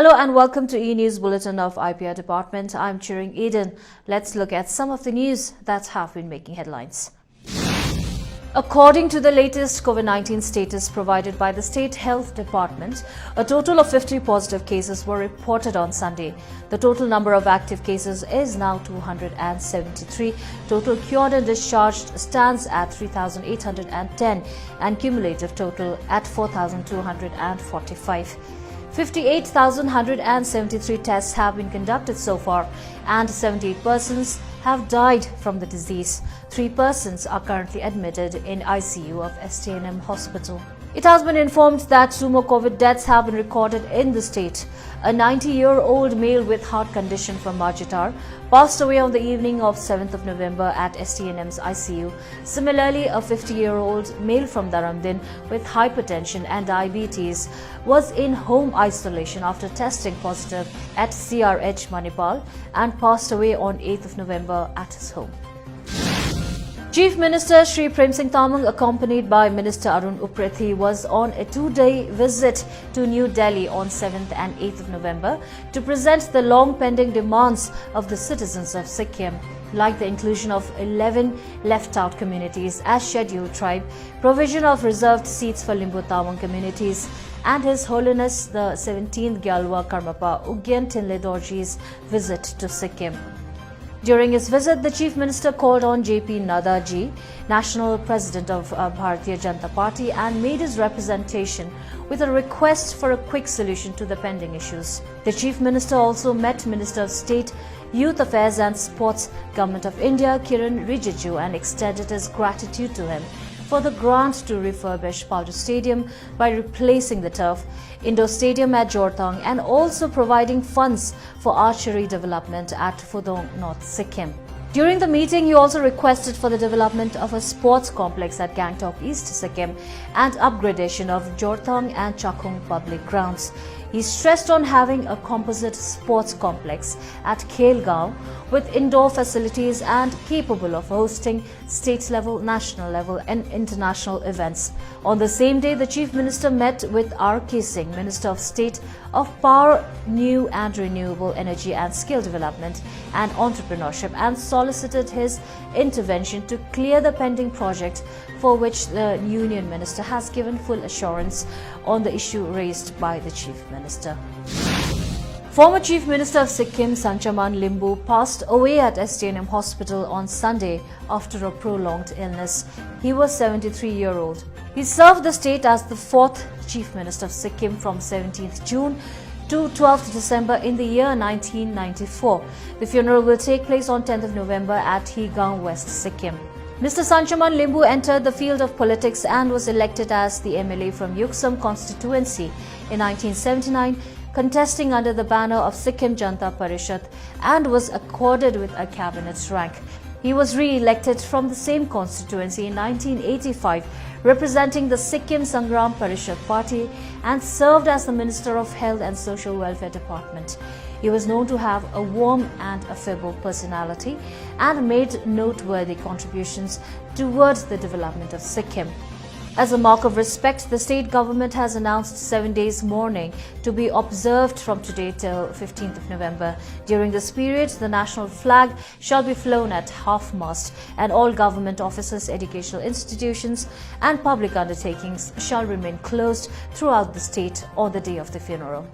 Hello and welcome to English Bulletin of IPR Department. I'm cheering Eden. Let's look at some of the news that have been making headlines. According to the latest COVID-19 status provided by the State Health Department, a total of 50 positive cases were reported on Sunday. The total number of active cases is now 273. Total cured and discharged stands at 3,810 and cumulative total at 4,245. 58,173 tests have been conducted so far and 78 persons have died from the disease. 3 persons are currently admitted in ICU of STNM hospital. It has been informed that 2 more COVID deaths have been recorded in the state. A 90-year-old male with heart condition from Marjitar passed away on the evening of 7th of November at STNM's ICU. Similarly, a 50-year-old male from Dharamdin with hypertension and diabetes was in home isolation after testing positive at CRH Manipal and passed away on 8th of November at his home. Chief Minister Shri Prem Singh Tamang, accompanied by Minister Arun Uprethi, was on a 2-day visit to New Delhi on 7th and 8th of November to present the long-pending demands of the citizens of Sikkim, like the inclusion of 11 left-out communities as scheduled tribe, provision of reserved seats for Limbu Tamang communities, and His Holiness the 17th Gyalwa Karmapa Ugyen Tinle Dorji's visit to Sikkim. During his visit, the Chief Minister called on JP Nadda ji, National President of Bharatiya Janata Party, and made his representation with a request for a quick solution to the pending issues. The Chief Minister also met Minister of State, Youth Affairs and Sports, Government of India, Kiran Rijiju, and extended his gratitude to him for the grant to refurbish Paldu Stadium by replacing the turf, Indo Stadium at Jorthang, and also providing funds for archery development at Phodong, North Sikkim. During the meeting, he also requested for the development of a sports complex at Gangtok, East Sikkim, and upgradation of Jorthang and Chakhung public grounds. He stressed on having a composite sports complex at Khelgaon with indoor facilities and capable of hosting state-level, national level and international events. On the same day, the Chief Minister met with R.K. Singh, Minister of State of Power, New and Renewable Energy and Skill Development and Entrepreneurship, and solicited his intervention to clear the pending project, for which the Union Minister has given full assurance on the issue raised by the Chief Minister. Former Chief Minister of Sikkim, Sanchaman Limbu, passed away at STNM Hospital on Sunday after a prolonged illness. He was 73-year-old. He served the state as the 4th Chief Minister of Sikkim from 17th June to 12th December in the year 1994. The funeral will take place on 10th of November at Higang, West Sikkim. Mr. Sanchaman Limbu entered the field of politics and was elected as the MLA from Yuksam constituency in 1979, contesting under the banner of Sikkim Janata Parishad, and was accorded with a cabinet rank. He was re-elected from the same constituency in 1985, representing the Sikkim Sangram Parishad Party, and served as the Minister of Health and Social Welfare Department. He was known to have a warm and affable personality and made noteworthy contributions towards the development of Sikkim. As a mark of respect, the state government has announced 7 days mourning to be observed from today till 15th of November. During this period, the national flag shall be flown at half-mast, and all government offices, educational institutions and public undertakings shall remain closed throughout the state on the day of the funeral.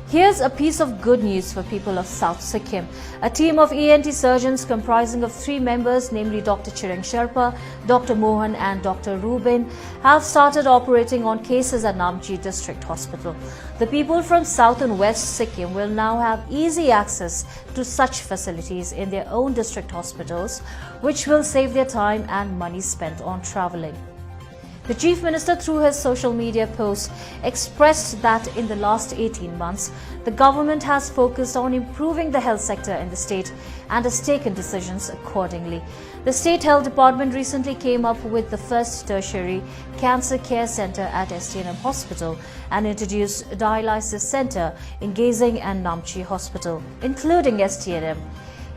Here's a piece of good news for people of South Sikkim. A team of ENT surgeons comprising of 3 members, namely Dr. Chireng Sherpa, Dr. Mohan and Dr. Ruben, have started operating on cases at Namchi District Hospital. The people from South and West Sikkim will now have easy access to such facilities in their own district hospitals, which will save their time and money spent on travelling. The Chief Minister, through his social media post, expressed that in the last 18 months, the government has focused on improving the health sector in the state and has taken decisions accordingly. The State Health Department recently came up with the first tertiary cancer care center at STNM Hospital and introduced a dialysis center in Gazing and Namchi Hospital, including STNM.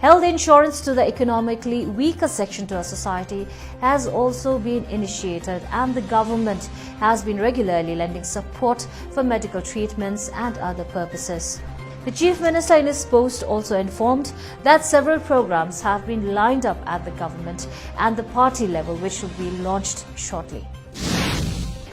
Health insurance to the economically weaker section to our society has also been initiated, and the government has been regularly lending support for medical treatments and other purposes. The Chief Minister in his post also informed that several programs have been lined up at the government and the party level, which will be launched shortly.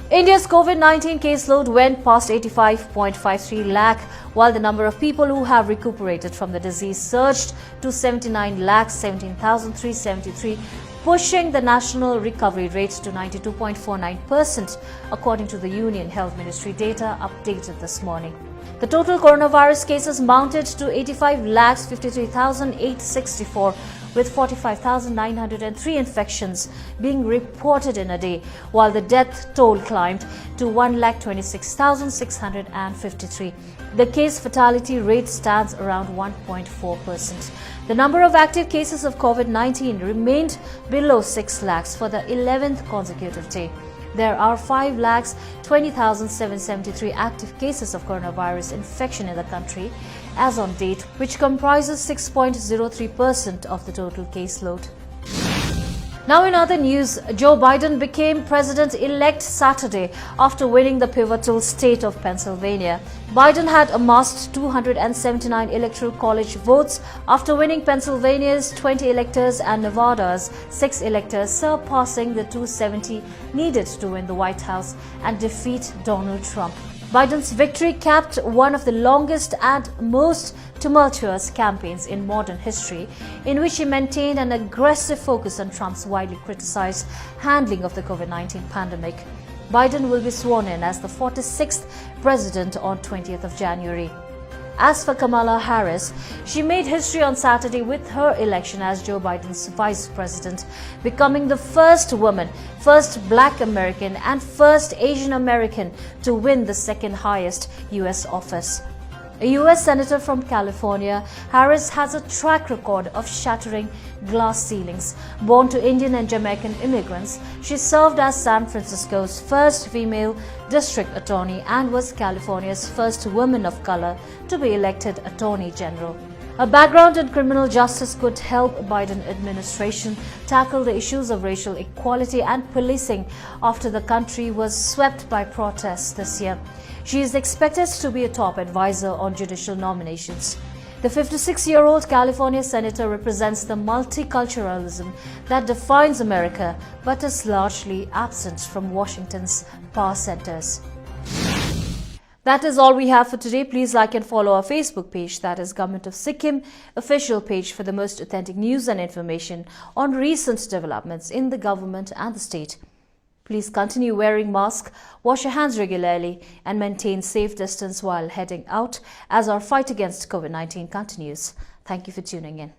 India's COVID-19 caseload went past 85.53 lakh, while the number of people who have recuperated from the disease surged to 79,17,373, pushing the national recovery rate to 92.49%, according to the Union Health Ministry data updated this morning. The total coronavirus cases mounted to 85,53,864, with 45,903 infections being reported in a day, while the death toll climbed to 1,26,653. The case fatality rate stands around 1.4%. The number of active cases of COVID-19 remained below 6 lakhs for the 11th consecutive day. There are 5,20,773 active cases of coronavirus infection in the country as on date, which comprises 6.03% of the total caseload. Now in other news, Joe Biden became president-elect Saturday after winning the pivotal state of Pennsylvania. Biden had amassed 279 electoral college votes after winning Pennsylvania's 20 electors and Nevada's 6 electors, surpassing the 270 needed to win the White House and defeat Donald Trump. Biden's victory capped one of the longest and most tumultuous campaigns in modern history, in which he maintained an aggressive focus on Trump's widely criticized handling of the COVID-19 pandemic. Biden will be sworn in as the 46th president on 20th of January. As for Kamala Harris, she made history on Saturday with her election as Joe Biden's vice president, becoming the first woman, first Black American, and first Asian American to win the second highest U.S. office. A U.S. Senator from California, Harris has a track record of shattering glass ceilings. Born to Indian and Jamaican immigrants, she served as San Francisco's first female district attorney and was California's first woman of color to be elected Attorney General. A background in criminal justice could help Biden administration tackle the issues of racial equality and policing after the country was swept by protests this year. She is expected to be a top advisor on judicial nominations. The 56-year-old California senator represents the multiculturalism that defines America, but is largely absent from Washington's power centers. That is all we have for today. Please like and follow our Facebook page, that is Government of Sikkim official page, for the most authentic news and information on recent developments in the government and the state. Please continue wearing masks, wash your hands regularly, and maintain safe distance while heading out as our fight against COVID-19 continues. Thank you for tuning in.